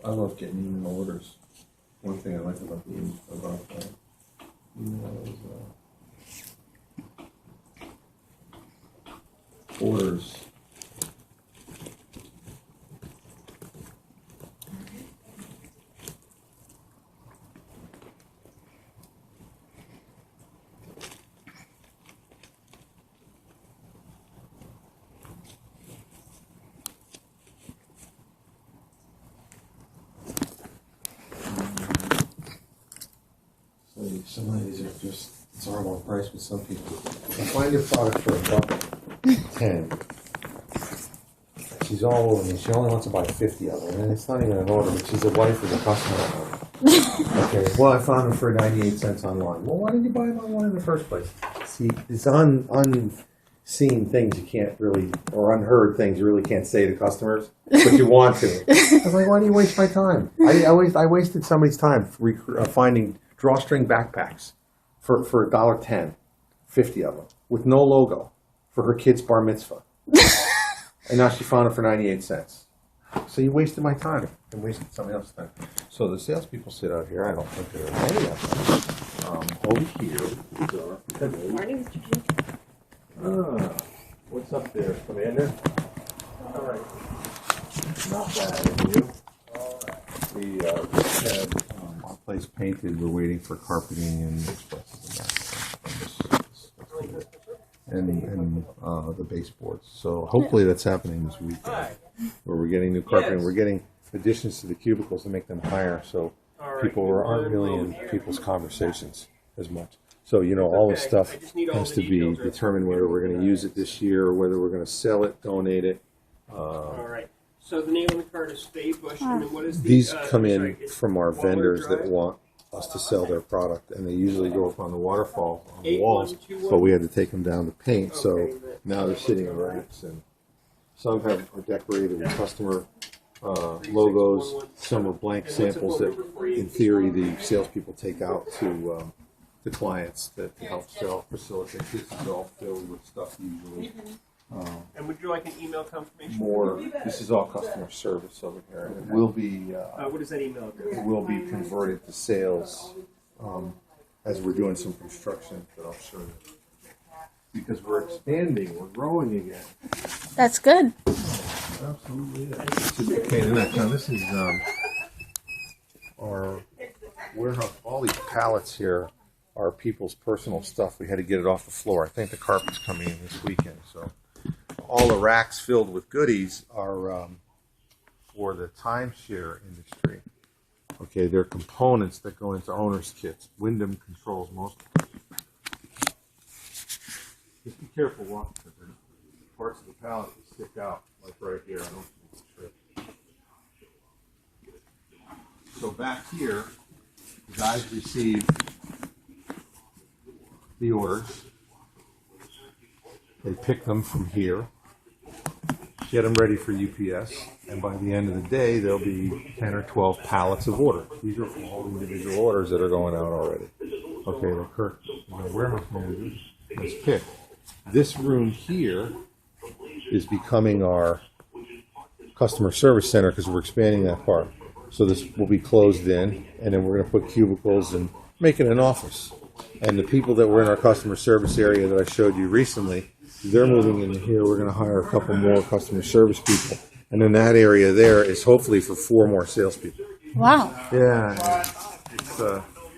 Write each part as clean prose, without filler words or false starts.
I love getting email orders. One thing I like about email is orders. Some of these are just, it's our low price with some people. I find your product for $1.10. She's all over me. She only wants to buy 50 of them. And it's not even an order, but she's a wife of the customer. Okay, well, I found them for 98 cents online. Well, why did you buy them online in the first place? See, it's unseen things you can't really, or unheard things you really can't say to customers, but you want to. I was like, why do you waste my time? I wasted somebody's time finding drawstring backpacks for $1.10, 50 of them, with no logo, for her kid's bar mitzvah. And now she found it for 98 cents. So you wasted my time and wasted somebody else's time. So the salespeople sit out here. I don't think there are any of them. Over here, these are. Good morning, Mr. G. What's up there, Commander? All right. Not bad, and you? All right. We just had our place painted. We're waiting for carpeting and expresses and the baseboards. So hopefully that's happening this weekend. Where we're getting new carpeting. We're getting additions to the cubicles to make them higher, so people aren't really in people's conversations as much. So, you know, all this stuff has to be determined whether we're going to use it this year or whether we're going to sell it, donate it. All right. So the name on the card is Faye Bush. And then what is the, These come in from our vendors that want us to sell their product, and they usually go up on the waterfall on the walls, but we had to take them down to paint, so now they're sitting in racks, and some are decorated with customer logos, some are blank samples that, in theory, the salespeople take out to the clients that help sell, facilitate. This is all filled with stuff usually. And would you like an email confirmation? More. This is all customer service over here. It will be. What is that email address? It will be converted to sales as we're doing some construction that I'll show you. Because we're expanding, we're growing again. That's good. Absolutely. Okay, now this is our warehouse. All these pallets here are people's personal stuff. We had to get it off the floor. I think the carpet's coming in this weekend. So all the racks filled with goodies are for the timeshare industry. Okay, they're components that go into owner's kits. Wyndham controls most of them. Just be careful walking, because there's parts of the pallet that stick out, like right here. I don't think it's true. So back here, the guys receive the orders. They pick them from here, get them ready for UPS, and by the end of the day, there'll be 10 or 12 pallets of orders. These are all individual orders that are going out already. Okay, the warehouse manager has picked. This room here is becoming our customer service center because we're expanding that part. So this will be closed in, and then we're going to put cubicles and make it an office. And the people that were in our customer service area that I showed you recently, they're moving into here. We're going to hire a couple more customer service people. And then that area there is hopefully for 4 more salespeople. Wow. Yeah, it's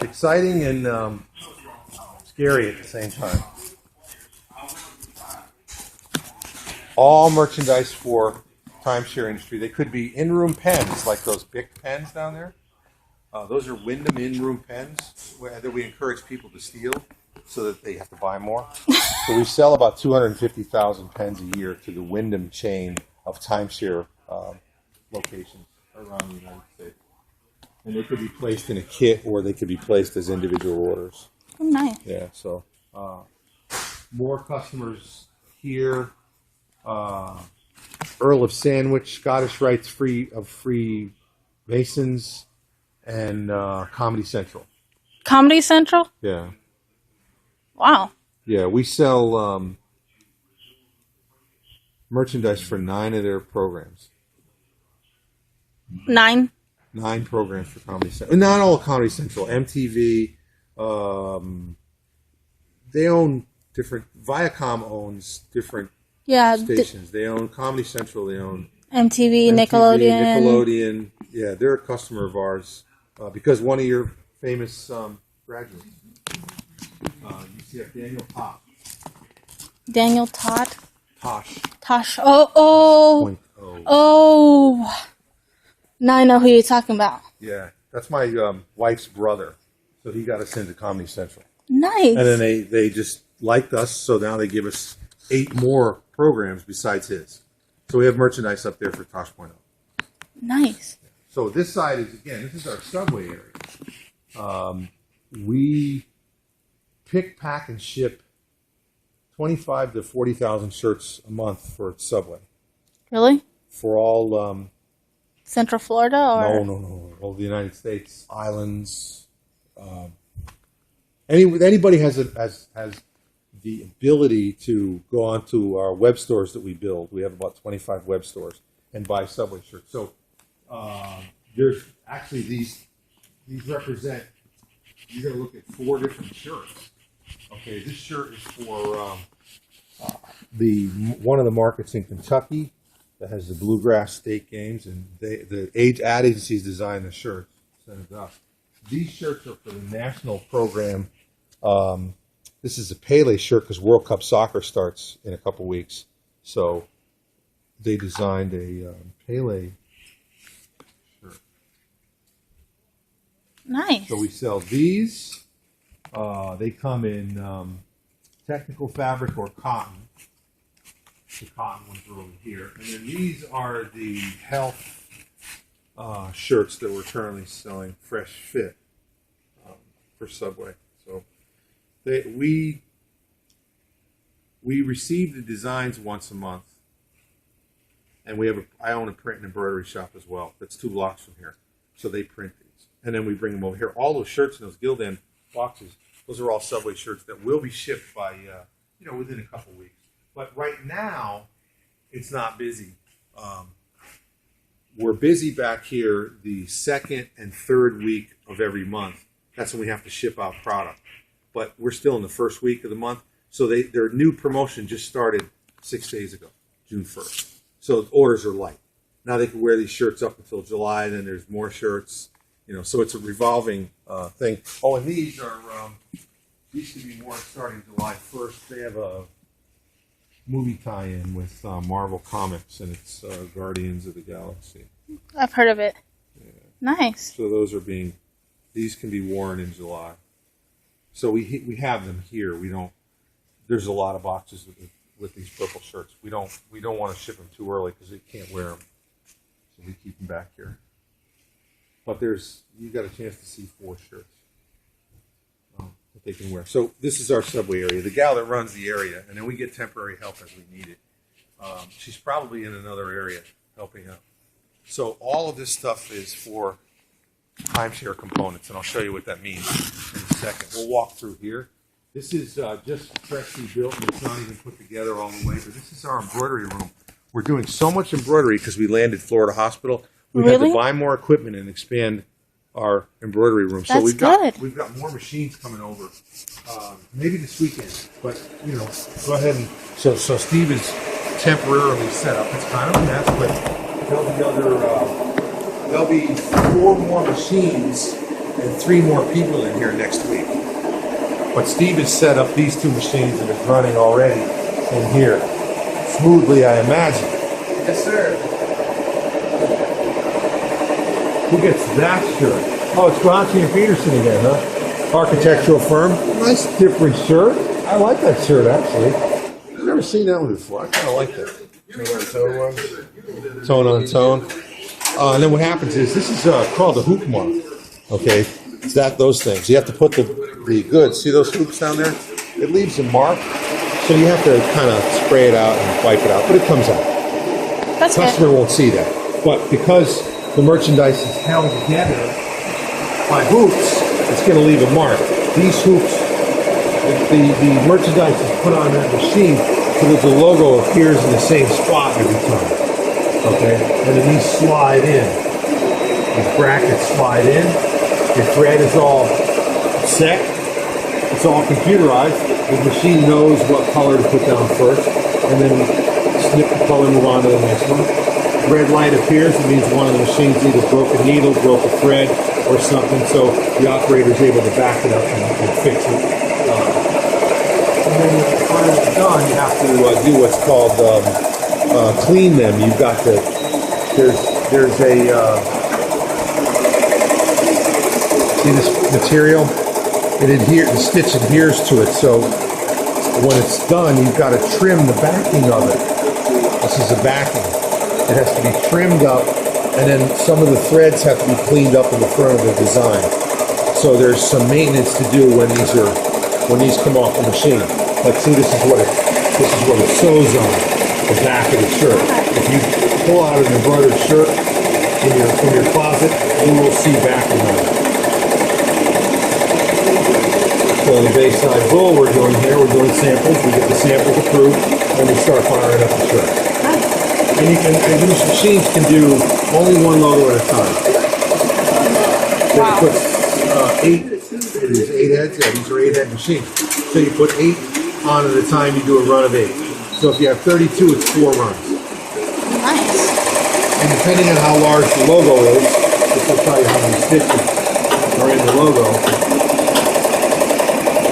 exciting and scary at the same time. All merchandise for timeshare industry. They could be in-room pens, like those Bic pens down there. Those are Wyndham in-room pens that we encourage people to steal so that they have to buy more. So we sell about 250,000 pens a year to the Wyndham chain of timeshare locations around the United States. And they could be placed in a kit or they could be placed as individual orders. Oh, nice. Yeah, so more customers here. Earl of Sandwich, Scottish Rites Free Masons, and Comedy Central. Comedy Central? Yeah. Wow. Yeah, we sell merchandise for 9 of their programs. 9? 9 programs for Comedy Central. Not all Comedy Central. MTV. They own different. Viacom owns different stations. They own Comedy Central. They own MTV, Nickelodeon. Nickelodeon. Yeah, they're a customer of ours because one of your famous graduates. You see Daniel Tosh. Daniel Todd. Tosh. Tosh. Oh. Now I know who you're talking about. Yeah, that's my wife's brother. So he got us into Comedy Central. Nice. And then they just liked us, so now they give us 8 more programs besides his. So we have merchandise up there for Tosh.0. Nice. So this side is, again, this is our Subway area. We pick, pack, and ship 25 to 40,000 shirts a month for Subway. Really? For all... Central Florida or? No. All the United States, islands. Anybody has the ability to go onto our web stores that we build. We have about 25 web stores and buy Subway shirts. So there's actually these represent. You're going to look at 4 different shirts. Okay, this shirt is for one of the markets in Kentucky that has the Bluegrass State Games, and the ad agencies design the shirts, send it up. These shirts are for the national program. This is a Pele shirt because World Cup soccer starts in a couple weeks. So they designed a Pele shirt. Nice. So we sell these. They come in technical fabric or cotton. The cotton ones are over here. And then these are the health shirts that we're currently selling, Fresh Fit, for Subway. So we receive the designs once a month, and I own a print and embroidery shop as well. That's 2 blocks from here. So they print these, and then we bring them over here. All those shirts in those Gildan boxes, those are all Subway shirts that will be shipped by within a couple weeks. But right now, it's not busy. We're busy back here the 2nd and 3rd week of every month. That's when we have to ship out product. But we're still in the 1st week of the month. So their new promotion just started 6 days ago, June 1st. So orders are light. Now they can wear these shirts up until July, then there's more shirts. So it's a revolving thing. Oh, and these could be worn starting July 1st. They have a movie tie-in with Marvel Comics, and it's Guardians of the Galaxy. I've heard of it. Yeah. Nice. So these can be worn in July. So we have them here. There's a lot of boxes with these purple shirts. We don't want to ship them too early because they can't wear them. So we keep them back here. But you got a chance to see 4 shirts that they can wear. So this is our Subway area. The gal that runs the area, and then we get temporary help as we need it. She's probably in another area helping out. So all of this stuff is for timeshare components, and I'll show you what that means in a second. We'll walk through here. This is just freshly built, and it's not even put together all the way, but this is our embroidery room. We're doing so much embroidery because we landed Florida Hospital. We had to buy more equipment and expand our embroidery room. So we've got more machines coming over, maybe this weekend. But go ahead and so Steve is temporarily set up. It's kind of a mess, but there'll be 4 more machines and 3 more people in here next week. But Steve has set up these 2 machines and it's running already in here smoothly, I imagine. Yes, sir. Who gets that shirt? Oh, it's Granchi and Peterson again, huh? Architectural firm. Nice different shirt. I like that shirt, actually. I've never seen that one before. I kind of like that. Tone on tone. And then what happens is, this is called the hoop mark. Okay? It's those things. You have to put the goods. See those hoops down there? It leaves a mark. So you have to kind of spray it out and wipe it out. But it comes out. That's the customer won't see that. But because the merchandise is held together by hoops, it's going to leave a mark. These hoops, the merchandise is put on that machine so that the logo appears in the same spot every time. Okay? And then these slide in. These brackets slide in. Your thread is all set. It's all computerized. The machine knows what color to put down first, and then snip the color, move on to the next one. Red light appears, it means one of the machines either broke a needle, broke a thread, or something, so the operator is able to back it up and fix it. And then when it's finally done, you have to do what's called clean them. You've got to, there's a, see this material? The stitch adheres to it, so when it's done, you've got to trim the backing of it. This is the backing. It has to be trimmed up, and then some of the threads have to be cleaned up in the front of the design. So there's some maintenance to do when these come off the machine. Like, see, this is what it sews on the back of the shirt. If you pull out an embroidered shirt in your closet, you will see backing on it. So the Bayside Bull we're doing here, we're doing samples. We get the samples approved, and we start firing up the shirt. And these machines can do only one logo at a time. So you put 8 heads. Yeah, these are 8-head machines. So you put 8 on at a time. You do a run of 8. So if you have 32, it's 4 runs. Nice. And depending on how large the logo is, this will tell you how many stitches are in the logo.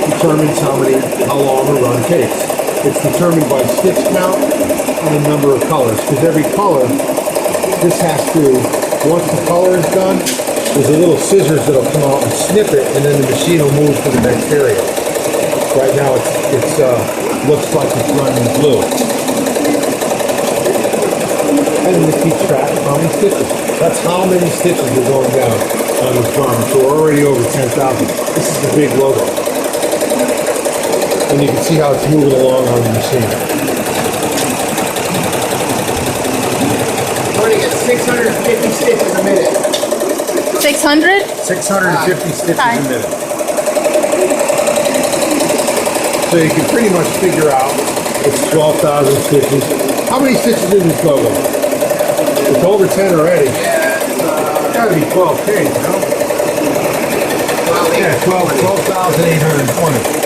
Determines how long a run takes. It's determined by stitch count and the number of colors, because every color, this has to, once the color is done, there's a little scissors that'll come out and snip it, and then the machine will move to the next area. Right now it looks like it's running blue. And then it keeps track of how many stitches. That's how many stitches are going down on this garment. So we're already over 10,000. This is the big logo. And you can see how it's moving along on the machine. Running at 650 stitches a minute. 600? 650 stitches Hi. a minute. So you can pretty much figure out it's 12,000 stitches. How many stitches in this logo? It's over 10 already. It's gotta be 12K, you know? Yeah, 12,820.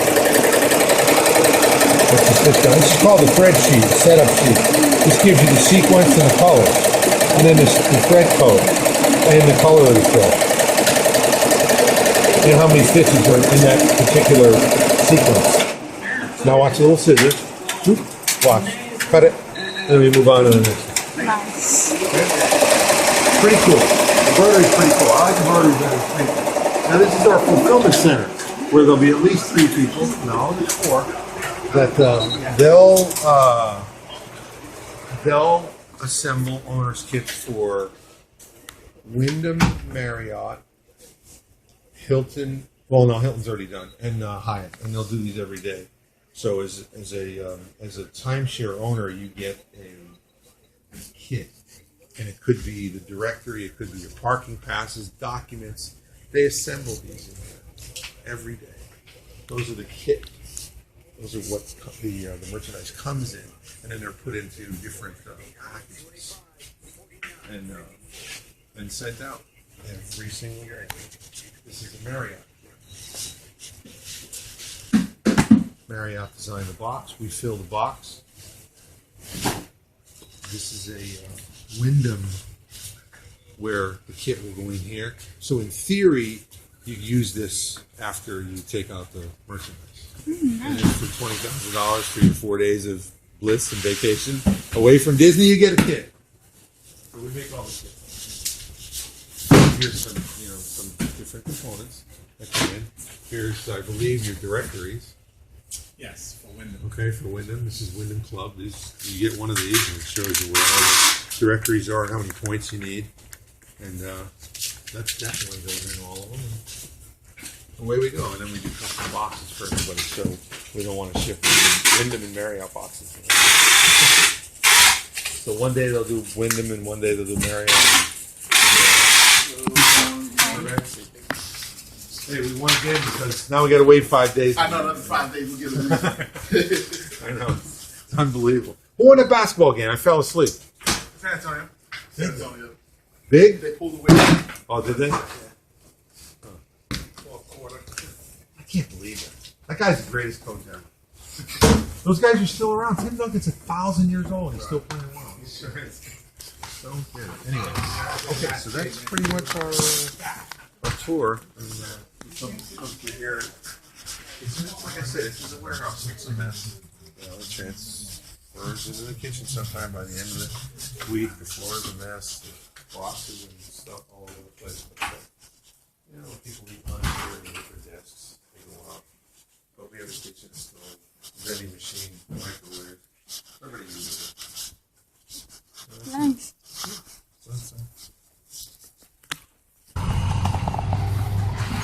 That's the system. This is called the thread sheet, setup sheet. This gives you the sequence and the color. And then the thread code. And the color of the thread. And how many stitches are in that particular sequence. Now watch the little scissors. Watch. Cut it. And then we move on to the next one. Nice. Pretty cool. Embroidery's pretty cool. I like embroidery better. Now this is our fulfillment center, where there'll be at least 3 people. No, there's 4. That they'll assemble owners kits for Wyndham, Marriott, Hilton. Well, no, Hilton's already done, and Hyatt, and they'll do these every day. So as a timeshare owner, you get a kit, and it could be the directory, it could be your parking passes, documents. They assemble these in there every day. Those are the kit. Those are what the merchandise comes in, and then they're put into different packages and sent out every single day. This is a Marriott. Marriott designed the box. We fill the box. This is a Wyndham where the kit will go in here. So in theory, you use this after you take out the merchandise. And then for $20,000 for your 4 days of bliss and vacation away from Disney, you get a kit. So we make all the kits. Here's some different components that come in. Here's, I believe, your directories. Yes, for Wyndham. Okay, for Wyndham. This is Wyndham Club. You get one of these, and it shows you where all the directories are and how many points you need. And that's definitely goes in all of them. Away we go, and then we do custom boxes for everybody, so we don't want to ship Wyndham and Marriott boxes. So one day they'll do Wyndham, and one day they'll do Marriott. Hey, we won again because now we got to wait 5 days. I know another 5 days we'll get a I know, it's unbelievable. Who won the basketball game? I fell asleep. San Antonio. San Antonio. Big? They pulled away. Oh, did they? 12-quarter. I can't believe it. That guy's the greatest coach ever. Those guys are still around. Tim Duncan's 1,000 years old. He's still playing well. Don't get it. Anyway, okay, so that's pretty much our tour. And, come through here. Like I said, this is a warehouse. It's a mess. It transfers into the kitchen sometime by the end of the week. The floor is a mess. The boxes and stuff all over the place. But, people eat lunch here and eat their desks. They go out. But we have a kitchen stove, vending machine, microwave.